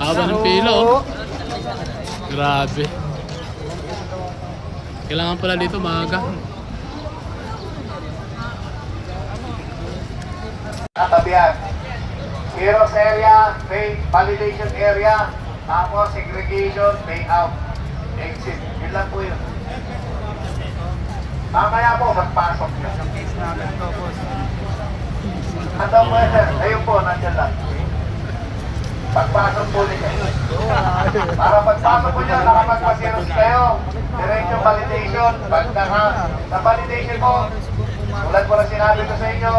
Haba ng pila, oh. Grabe. Kailangan pala dito maaga. Katabihan. Heroes area, pay validation area, tapos segregation, pay out, exit. Yun lang po yun. Mamaya po, magpasok yun. Ano po yun, sir? Ayun po, nandiyan lang. Pagpasok po ninyo. Para pagpasok po nyo, nakapagpasiros kayo. Diretso validation. Sa validation po, tulad po na sinabi ko sa inyo,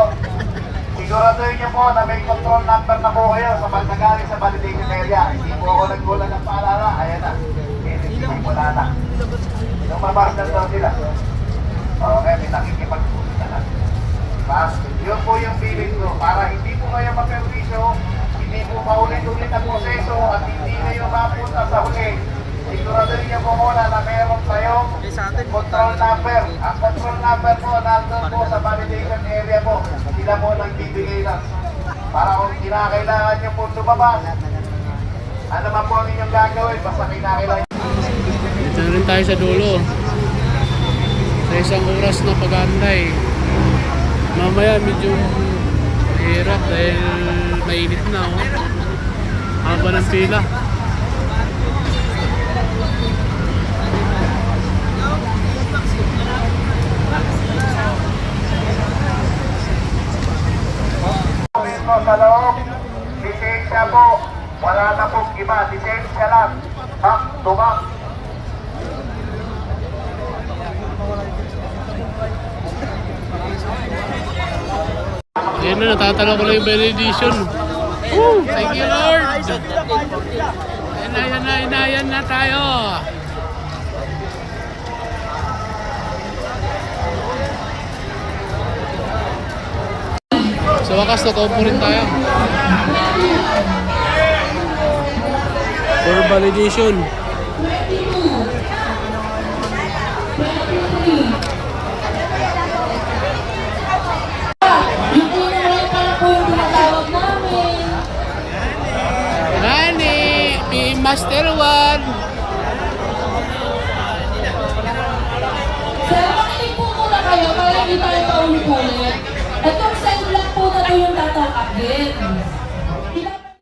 siguraduhin nyo po na may control number na po kayo sa pagkagaling sa validation area. Hindi po ako nagkulang ng paalala. Ayan na. Hindi wala na. Lumabas na daw sila. Okay, may nakikipagpunta na. Diba? Yun po yung feeling ko. Para hindi po kayo maperwisyo, hindi po maulit-ulit ang proseso at hindi kayo mapunta sa huli. Siguraduhin nyo po muna na meron kayong control number. Ang control number po, nandun po sa validation area po. Sila po nagbibigay lang. Para kung kinakailangan nyo po lumabas, ano man po ang inyong gagawin, basta kinakailangan. Dito na rin tayo sa dulo. Sa isang oras na pag-aantay. Mamaya medyo mahirap dahil mainit na, oh. Haba ng pila. Sa loob, lisensya po, wala na pong iba, lisensya lang, back to back. Ayan na, natatala ko lang yung validation. Woo! Thank you, Lord! Ayan na tayo. Sa wakas, nakaupo rin tayo. For validation. Nani, Master 1.